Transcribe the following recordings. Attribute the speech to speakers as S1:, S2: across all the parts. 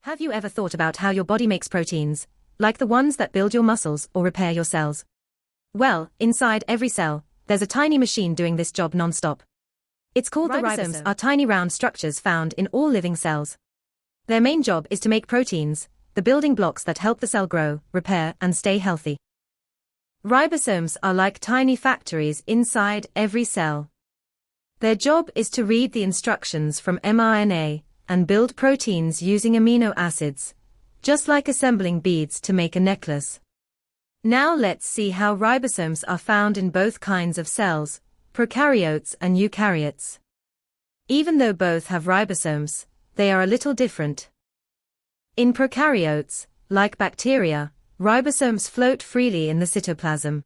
S1: Have you ever thought about how your body makes proteins, like the ones that build your muscles or repair your cells? Well, inside every cell, there's a tiny machine doing this job non-stop. It's called the ribosomes, are tiny round structures found in all living cells. Their main job is to make proteins, the building blocks that help the cell grow, repair, and stay healthy. Ribosomes are like tiny factories inside every cell. Their job is to read the instructions from mRNA and build proteins using amino acids, just like assembling beads to make a necklace. Now let's see how ribosomes are found in both kinds of cells, prokaryotes and eukaryotes. Even though both have ribosomes, they are a little different. In prokaryotes, like bacteria, ribosomes float freely in the cytoplasm.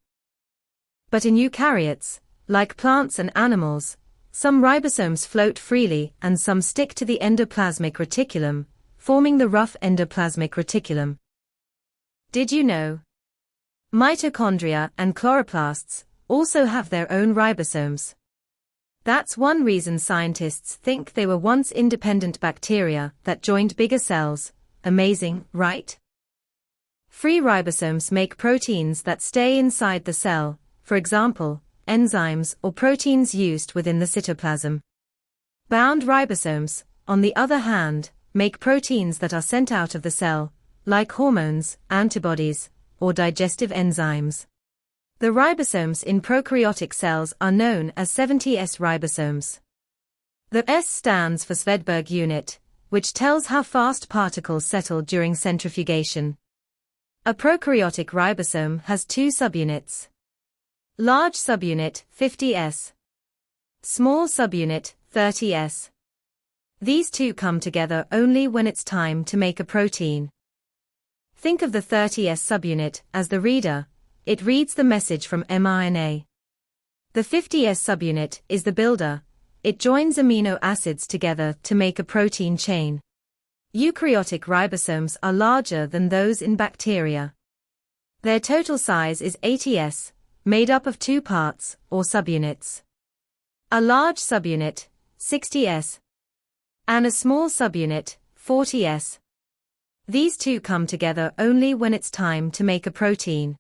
S1: But in eukaryotes, like plants and animals, some ribosomes float freely and some stick to the endoplasmic reticulum, forming the rough endoplasmic reticulum. Did you know? Mitochondria and chloroplasts also have their own ribosomes. That's one reason scientists think they were once independent bacteria that joined bigger cells. Amazing, right? Free ribosomes make proteins that stay inside the cell, for example, enzymes or proteins used within the cytoplasm. Bound ribosomes, on the other hand, make proteins that are sent out of the cell, like hormones, antibodies, or digestive enzymes. The ribosomes in prokaryotic cells are known as 70S ribosomes. The S stands for Svedberg unit, which tells how fast particles settle during centrifugation. A prokaryotic ribosome has two subunits. Large subunit, 50S. Small subunit, 30S. These two come together only when it's time to make a protein. Think of the 30S subunit as the reader. It reads the message from mRNA. The 50S subunit is the builder. It joins amino acids together to make a protein chain. Eukaryotic ribosomes are larger than those in bacteria. Their total size is 80S, made up of two parts, or subunits. A large subunit, 60S, and a small subunit, 40S. These two come together only when it's time to make a protein.